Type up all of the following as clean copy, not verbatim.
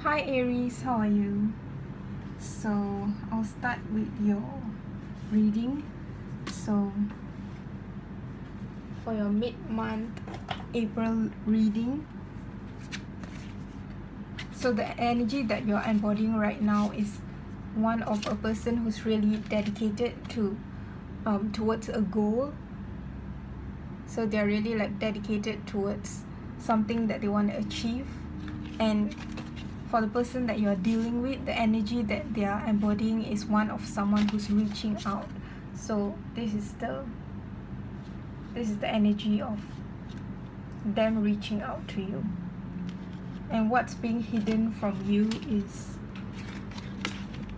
Hi Aries, how are you? So I'll start with your reading. So for your mid-month April reading, so the energy that you're embodying right now is one of a person who's really dedicated to towards a goal. So they're really like dedicated towards something that they want to achieve. And for the person that you're dealing with, the energy that they are embodying is one of someone who's reaching out. So this is the energy of them reaching out to you. And what's being hidden from you is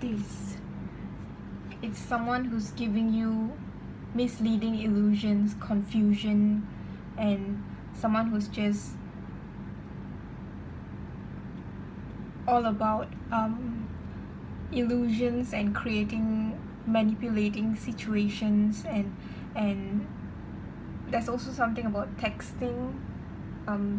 this. It's someone who's giving you misleading illusions, confusion, and someone who's just all about illusions and manipulating situations, and there's also something about texting,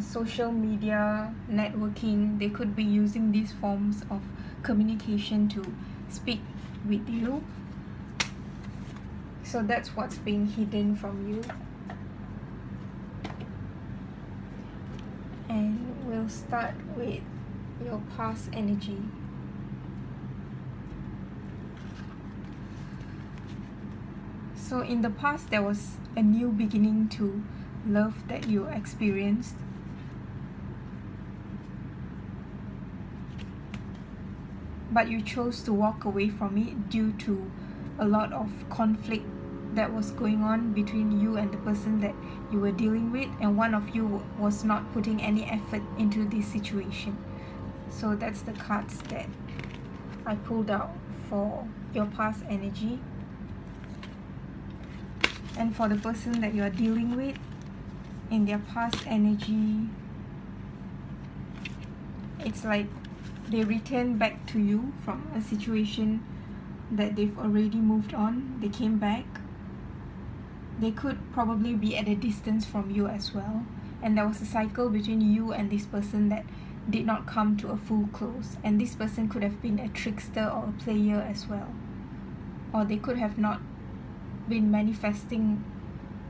social media, networking. They could be using these forms of communication to speak with you. So that's what's being hidden from you. And we'll start with your past energy. So in the past, there was a new beginning to love that you experienced. But you chose to walk away from it due to a lot of conflict that was going on between you and the person that you were dealing with, and one of you was not putting any effort into this situation. So that's the cards that I pulled out for your past energy. And for the person that you are dealing with, in their past energy, it's like they return back to you from a situation that they've already moved on. They came back. They could probably be at a distance from you as well. And there was a cycle between you and this person that did not come to a full close. And this person could have been a trickster or a player as well. Or they could have not been manifesting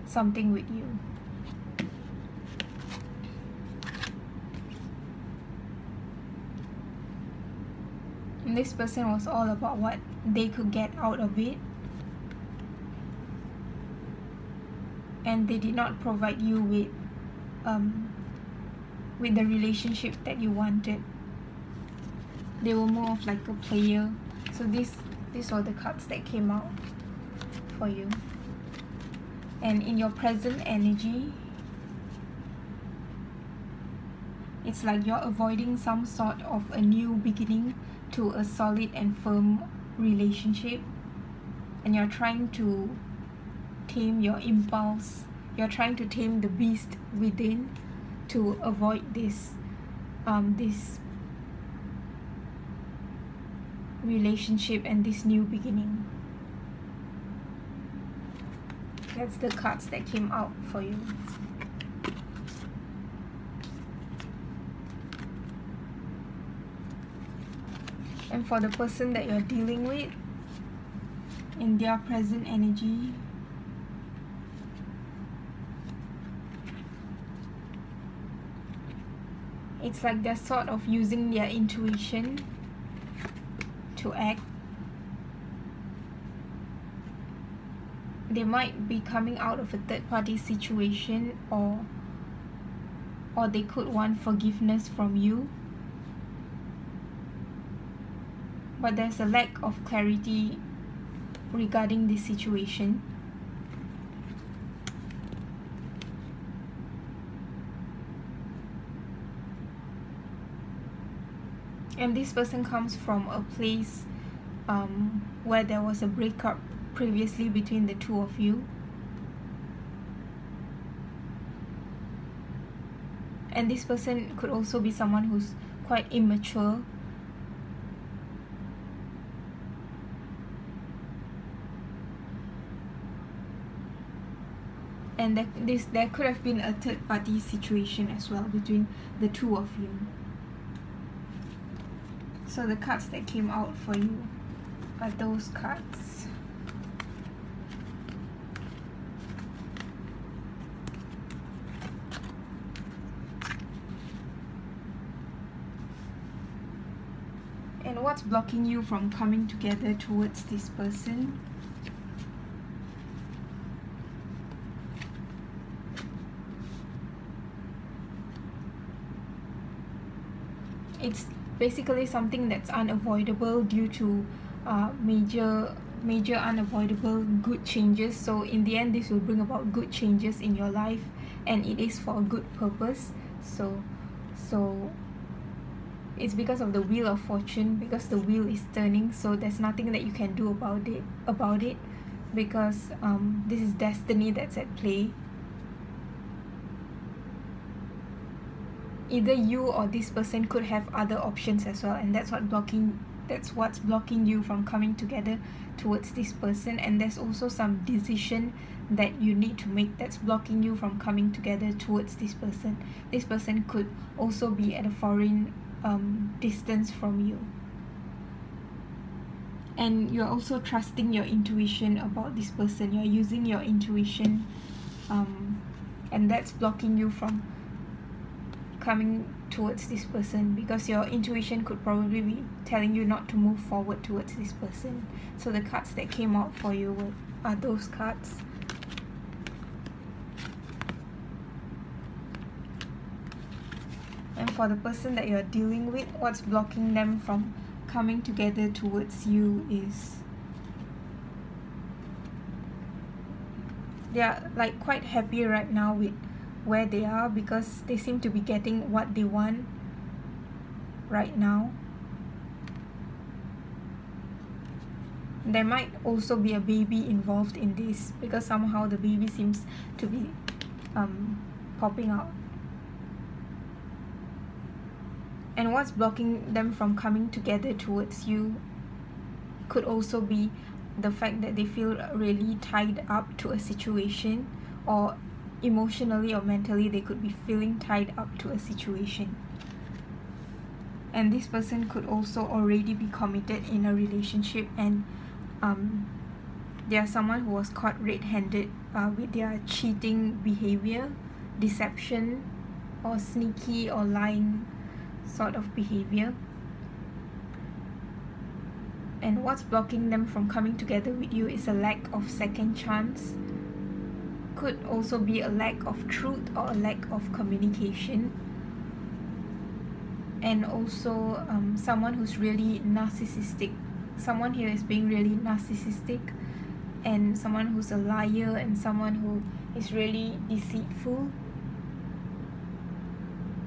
something with you. And this person was all about what they could get out of it. And they did not provide you with the relationship that you wanted. They were more of like a player. So these were the cards that came out for you. And in your present energy, it's like you're avoiding some sort of a new beginning to a solid and firm relationship, and you're trying to tame your impulse. You're trying to tame the beast within to avoid this relationship and this new beginning. That's the cards that came out for you. And for the person that you're dealing with, in their present energy, it's like they're sort of using their intuition to act. They might be coming out of a third-party situation, or they could want forgiveness from you. But there's a lack of clarity regarding this situation. And this person comes from a place where there was a breakup previously between the two of you. And this person could also be someone who's quite immature. And there could have been a third party situation as well between the two of you. So the cards that came out for you are those cards. And what's blocking you from coming together towards this person? It's basically something that's unavoidable due to major unavoidable good changes. So in the end, this will bring about good changes in your life, and it is for a good purpose. So it's because of the wheel of fortune, because the wheel is turning. So there's nothing that you can do about it because this is destiny that's at play. Either you or this person could have other options as well, and that's what's blocking you from coming together towards this person. And there's also some decision that you need to make that's blocking you from coming together towards this person. This person could also be at a foreign distance from you, and you're also trusting your intuition about this person. You're using your intuition, and that's blocking you from coming towards this person, because your intuition could probably be telling you not to move forward towards this person. So the cards that came out for you are those cards. And for the person that you're dealing with, what's blocking them from coming together towards you is they're like quite happy right now with where they are, because they seem to be getting what they want right now. There might also be a baby involved in this, because somehow the baby seems to be popping out. And what's blocking them from coming together towards you could also be the fact that they feel really tied up to a situation, or emotionally or mentally they could be feeling tied up to a situation. And this person could also already be committed in a relationship, and they are someone who was caught red-handed with their cheating behavior, deception, or sneaky or lying sort of behavior. And what's blocking them from coming together with you is a lack of second chance. Could also be a lack of truth or a lack of communication. And also someone who's really narcissistic. Someone here is being really narcissistic, and someone who's a liar, and someone who is really deceitful.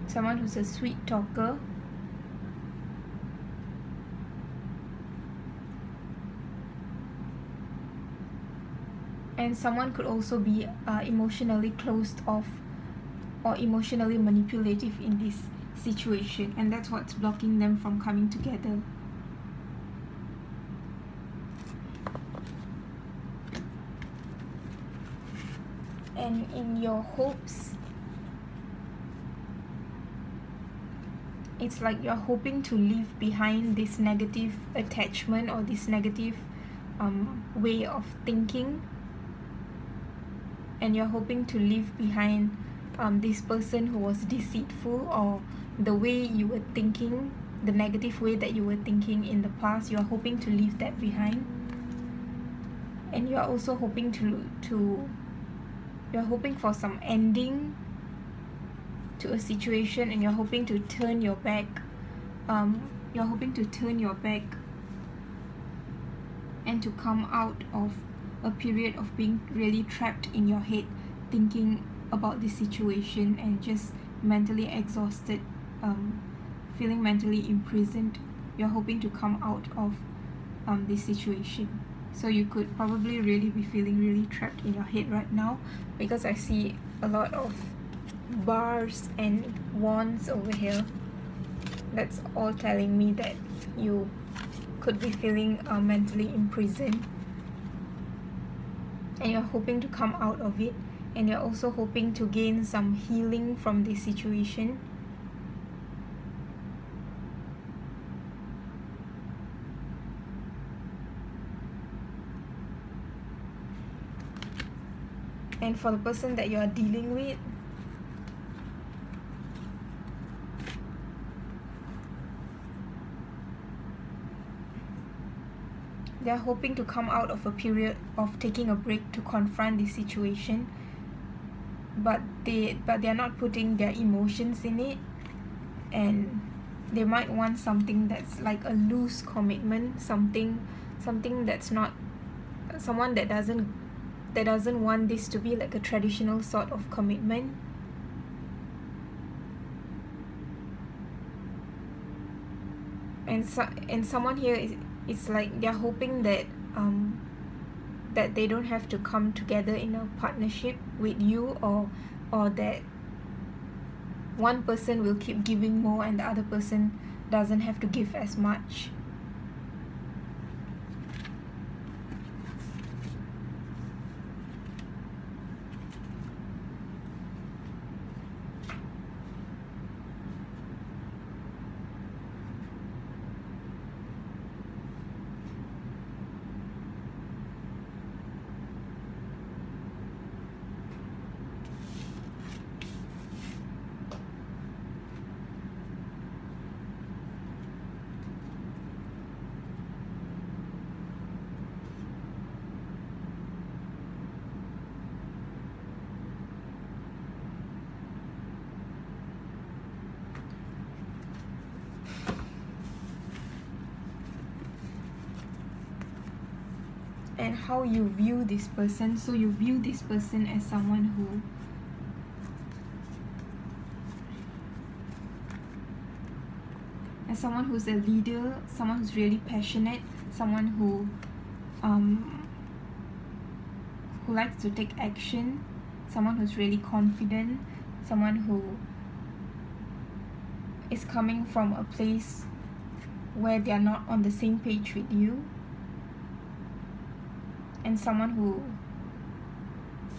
Someone who's a sweet talker. And someone could also be emotionally closed off or emotionally manipulative in this situation, and that's what's blocking them from coming together. And in your hopes, it's like you're hoping to leave behind this negative attachment or this negative way of thinking. And you're hoping to leave behind this person who was deceitful, or the way you were thinking, the negative way that you were thinking in the past. You're hoping to leave that behind. And you're also hoping you're hoping for some ending to a situation, and you're hoping to turn your back. You're hoping to turn your back and to come out of a period of being really trapped in your head, thinking about this situation and just mentally exhausted, feeling mentally imprisoned. You're hoping to come out of this situation. So you could probably really be feeling really trapped in your head right now, because I see a lot of bars and wands over here. That's all telling me that you could be feeling mentally imprisoned, and you're hoping to come out of it, and you're also hoping to gain some healing from this situation. And for the person that you are dealing with, they're hoping to come out of a period of taking a break to confront this situation, but they're not putting their emotions in it, and they might want something that's like a loose commitment, something that's not someone that doesn't want this to be like a traditional sort of commitment. And someone here is like they're hoping that that they don't have to come together in a partnership with you, or that one person will keep giving more and the other person doesn't have to give as much. And how you view this person. So you view this person as someone who's a leader, someone who's really passionate, someone who likes to take action, someone who's really confident, someone who is coming from a place where they are not on the same page with you, and someone who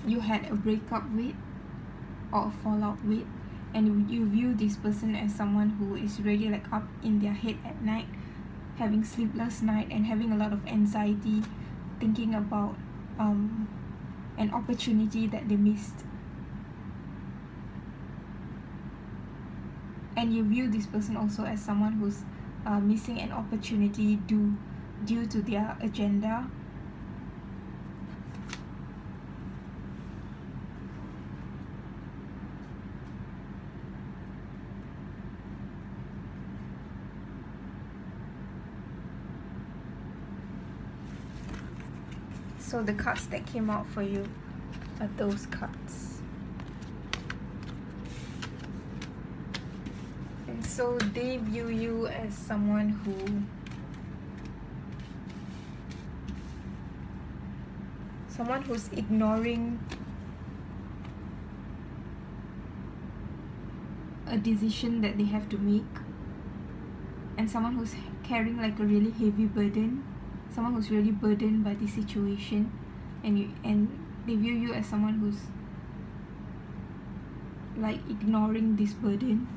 you had a breakup with or a fallout with, and you view this person as someone who is really like up in their head at night, having sleepless night and having a lot of anxiety, thinking about an opportunity that they missed. And you view this person also as someone who's missing an opportunity due to their agenda. So the cards that came out for you are those cards. And so they view you as someone who's ignoring a decision that they have to make, and someone who's carrying like a really heavy burden, someone who's really burdened by the situation, and they view you as someone who's like ignoring this burden,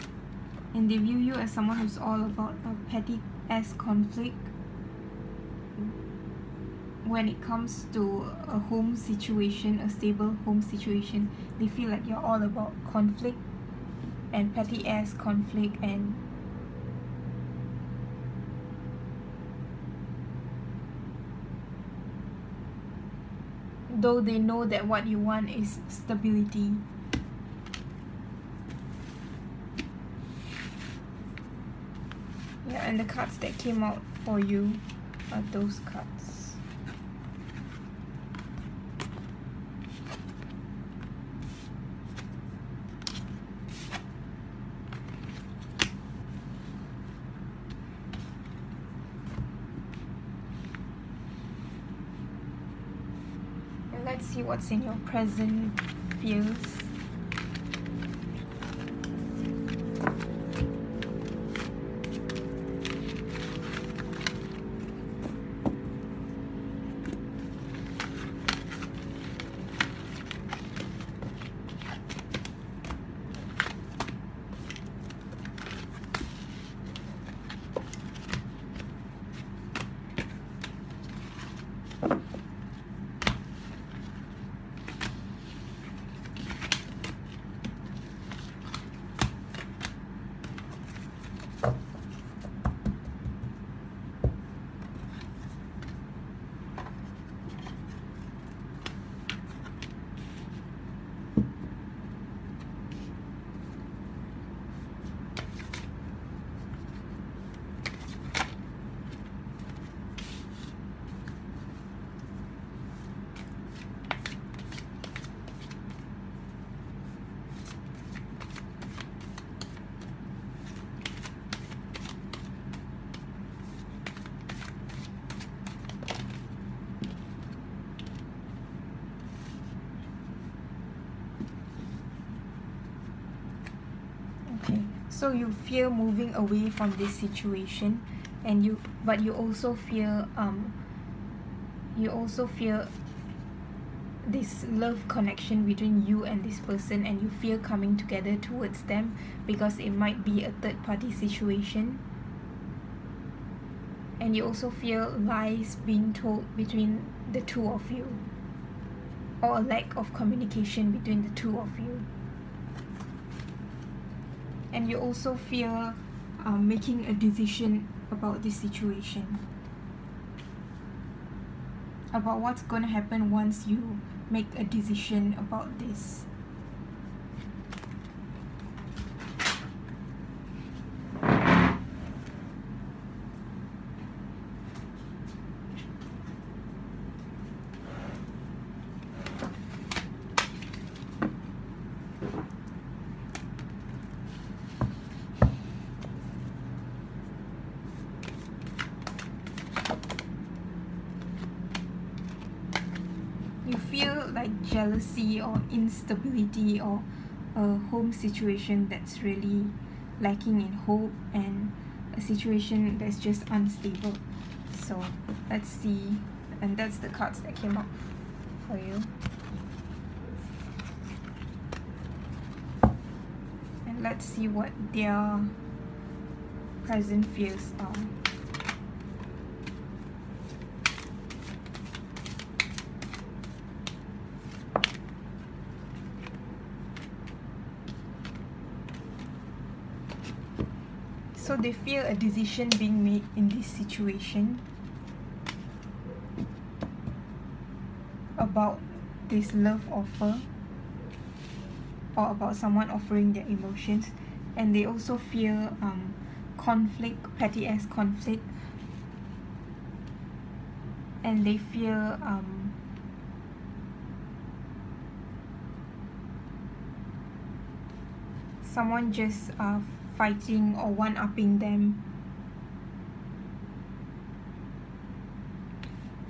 and they view you as someone who's all about a petty ass conflict. When it comes to a home situation, a stable home situation, they feel like you're all about conflict and petty ass conflict, and though they know that what you want is stability. Yeah, and the cards that came out for you are those cards. Let's see what's in your present fears. So you fear moving away from this situation, and you also fear this love connection between you and this person, and you fear coming together towards them because it might be a third party situation. And you also fear lies being told between the two of you, or a lack of communication between the two of you. And you also fear making a decision about this situation, about what's going to happen once you make a decision about this. You feel like jealousy or instability, or a home situation that's really lacking in hope, and a situation that's just unstable. So let's see, and that's the cards that came up for you. And let's see what their present fears are. So they fear a decision being made in this situation about this love offer, or about someone offering their emotions. And they also fear conflict, petty ass conflict. And they fear someone just fighting or one-upping them.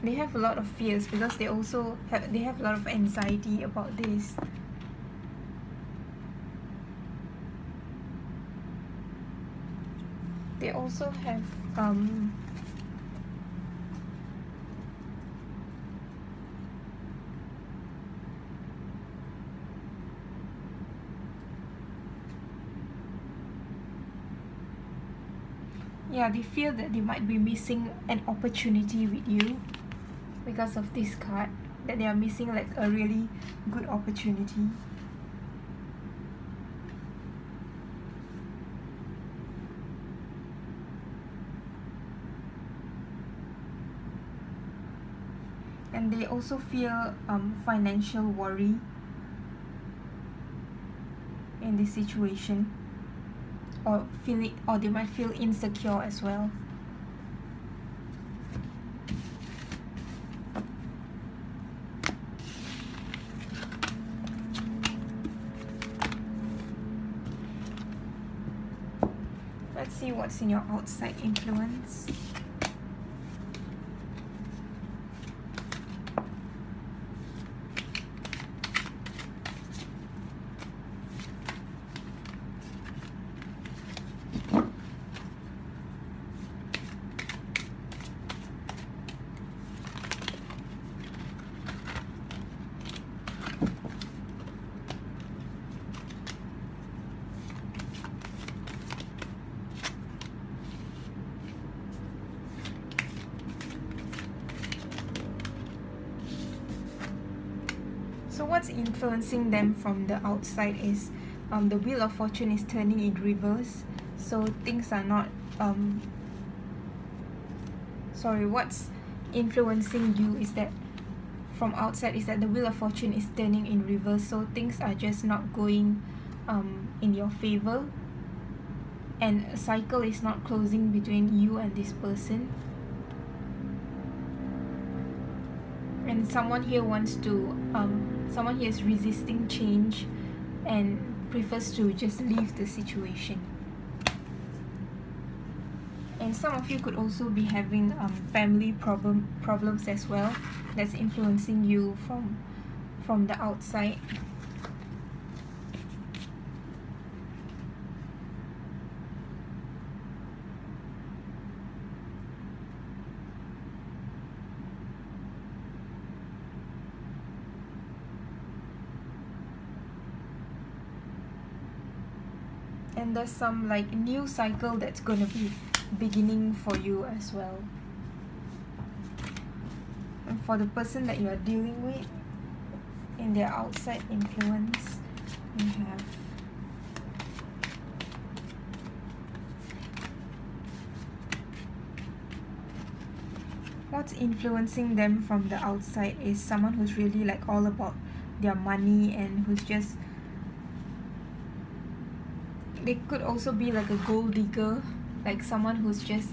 They have a lot of fears because they also have a lot of anxiety about this. They also have they feel that they might be missing an opportunity with you because of this card, that they are missing like a really good opportunity. And they also fear financial worry in this situation, or they might feel insecure as well. Let's see what's in your outside influence. So what's influencing them from the outside is the Wheel of Fortune is turning in reverse. So things are not what's influencing you is that from outside is that the Wheel of Fortune is turning in reverse. So things are just not going in your favor, and a cycle is not closing between you and this person. And someone here someone here is resisting change and prefers to just leave the situation. And some of you could also be having family problems as well, that's influencing you from the outside. And there's some like new cycle that's going to be beginning for you as well. And for the person that you are dealing with, in their outside influence, you have what's influencing them from the outside is someone who's really like all about their money, and who's just, they could also be like a gold digger, like someone who's just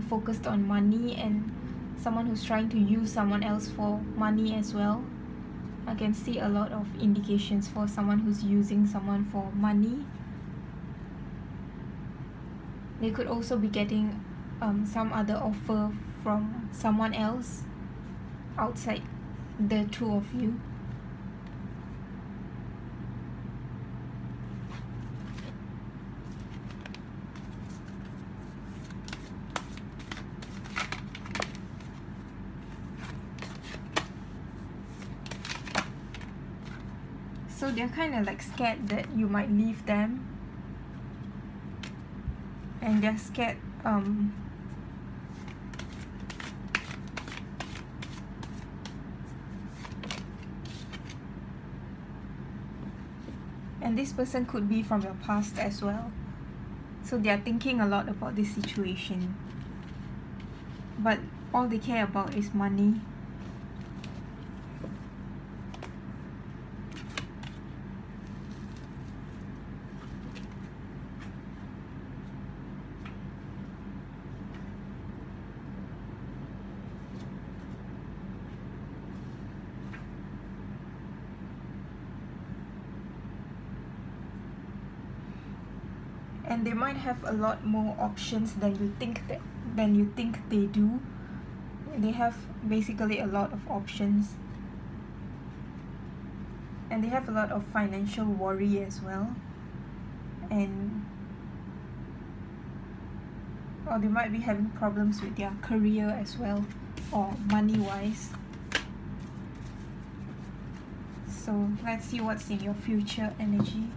focused on money, and someone who's trying to use someone else for money as well. I can see a lot of indications for someone who's using someone for money. They could also be getting some other offer from someone else outside the two of you. So they're kind of like scared that you might leave them, and they're scared and this person could be from your past as well. So they're thinking a lot about this situation, but all they care about is money. And they might have a lot more options than you think they do. They have basically a lot of options, and they have a lot of financial worry as well, or they might be having problems with their career as well, or money wise. So let's see what's in your future energy.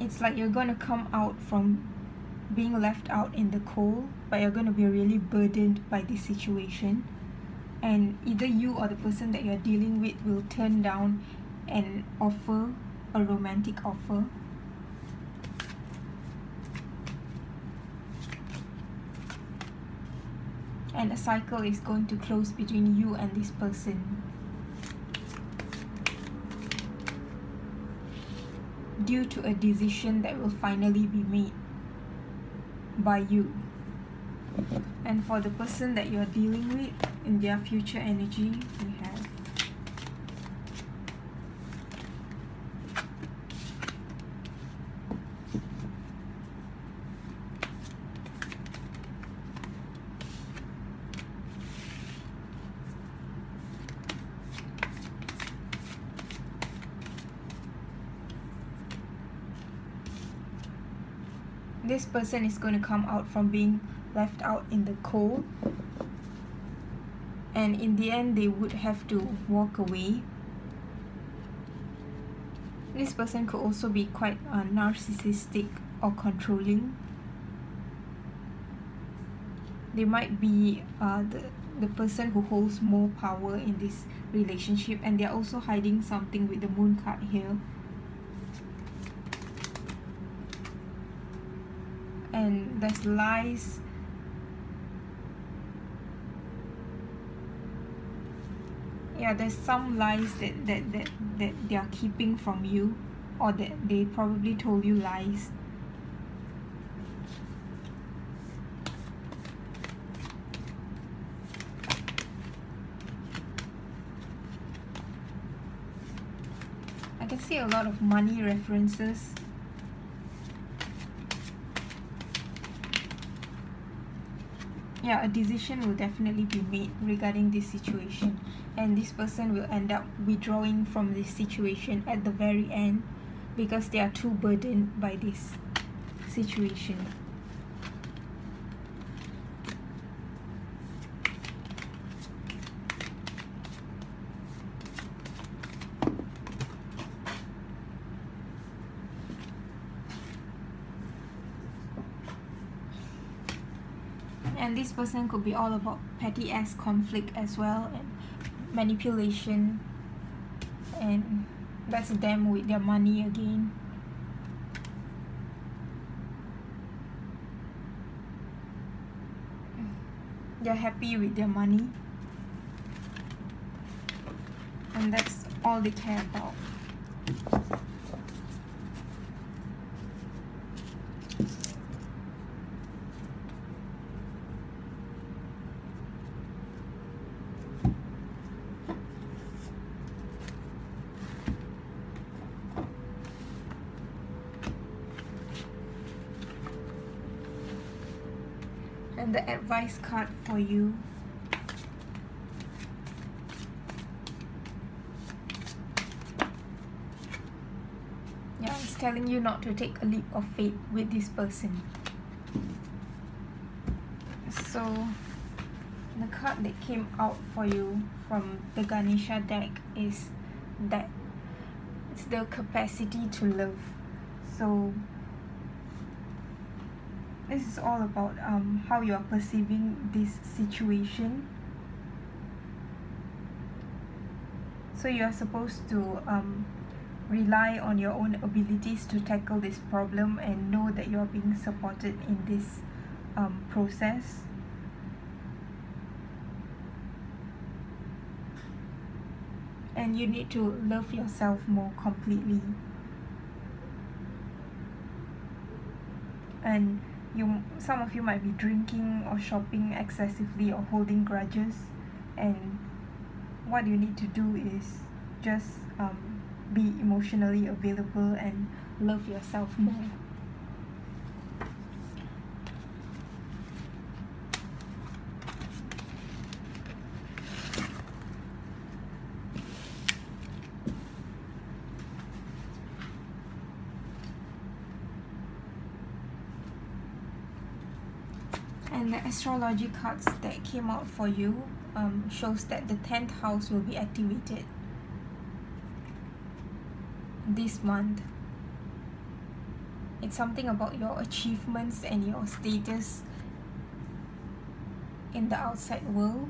It's like you're going to come out from being left out in the cold, but you're going to be really burdened by this situation. And either you or the person that you're dealing with will turn down an offer, a romantic offer. And a cycle is going to close between you and this person, due to a decision that will finally be made by you. And for the person that you're dealing with, in their future energy, we have this person is going to come out from being left out in the cold, and in the end they would have to walk away. This person could also be quite narcissistic or controlling. They might be the person who holds more power in this relationship, and they're also hiding something with the moon card here. And there's lies. Yeah, there's some lies that they are keeping from you, or that they probably told you lies. I can see a lot of money references. yeah, a decision will definitely be made regarding this situation, and this person will end up withdrawing from this situation at the very end because they are too burdened by this situation. And this person could be all about petty ass conflict as well, and manipulation, and that's them with their money again. They're happy with their money, and that's all they care about. And the advice card for you. Yeah, it's telling you not to take a leap of faith with this person. So the card that came out for you from the Ganesha deck is that it's the capacity to love. So this is all about how you are perceiving this situation. So you are supposed to rely on your own abilities to tackle this problem and know that you are being supported in this process. And you need to love yourself more completely. And some of you might be drinking or shopping excessively or holding grudges, and what you need to do is just be emotionally available and love yourself more. And the astrology cards that came out for you shows that the 10th house will be activated this month. It's something about your achievements and your status in the outside world.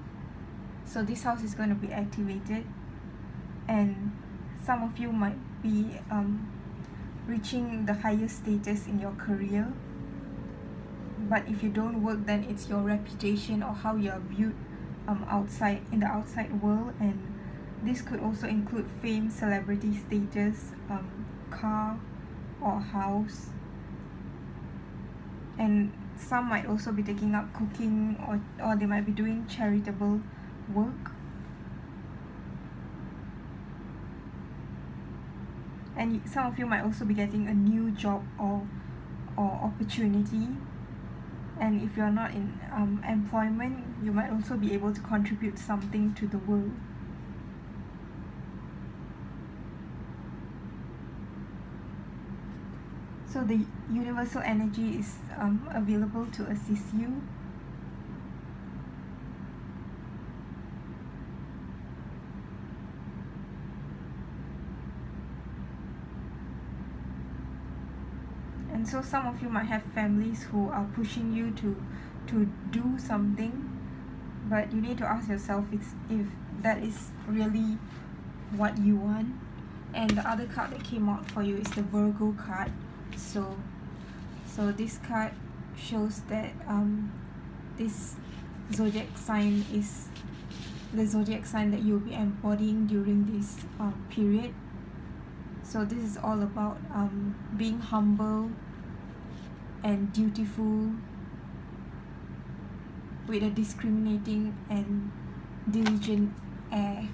So this house is going to be activated, and some of you might be reaching the highest status in your career. But if you don't work, then it's your reputation or how you're viewed outside in the outside world. And this could also include fame, celebrity status, car or house. And some might also be taking up cooking, or they might be doing charitable work. And some of you might also be getting a new job or opportunity. And if you're not in employment, you might also be able to contribute something to the world. So the universal energy is available to assist you. And so some of you might have families who are pushing you to do something, but you need to ask yourself if that is really what you want. And the other card that came out for you is the Virgo card. So this card shows that this zodiac sign is the zodiac sign that you'll be embodying during this period. So this is all about being humble and dutiful with a discriminating and diligent air.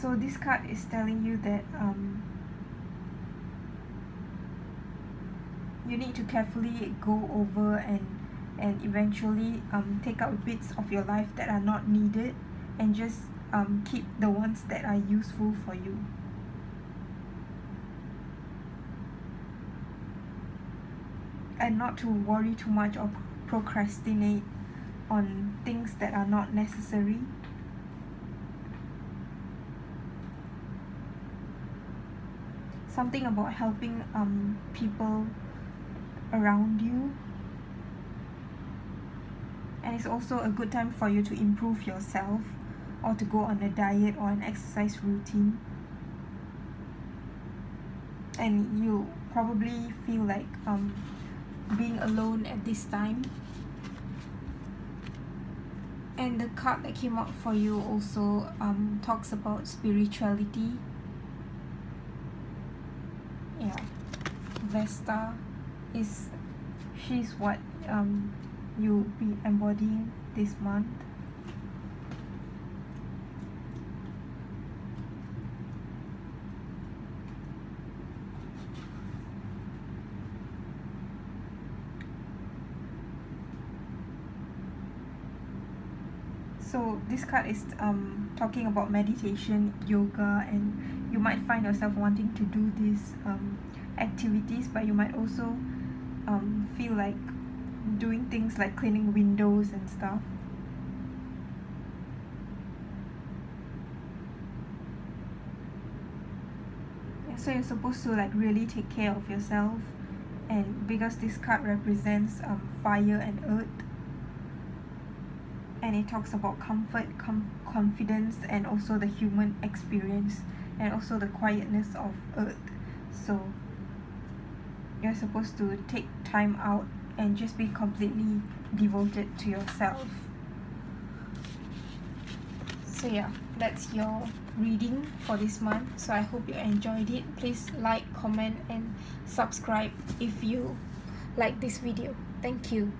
So this card is telling you that you need to carefully go over and eventually take out bits of your life that are not needed, and just keep the ones that are useful for you. And not to worry too much or procrastinate on things that are not necessary. Something about helping people around you. And it's also a good time for you to improve yourself, or to go on a diet or an exercise routine. And you probably feel like being alone at this time. And the card that came out for you also talks about spirituality. Yeah, Vesta she's what you'll be embodying this month. So this card is talking about meditation, yoga, and you might find yourself wanting to do these activities, but you might also feel like doing things like cleaning windows and stuff. Yeah, so you're supposed to like really take care of yourself, and because this card represents fire and earth, and it talks about comfort, confidence, and also the human experience, and also the quietness of earth. So you're supposed to take time out and just be completely devoted to yourself. So yeah, that's your reading for this month. So I hope you enjoyed it. Please like, comment, and subscribe if you like this video. Thank you.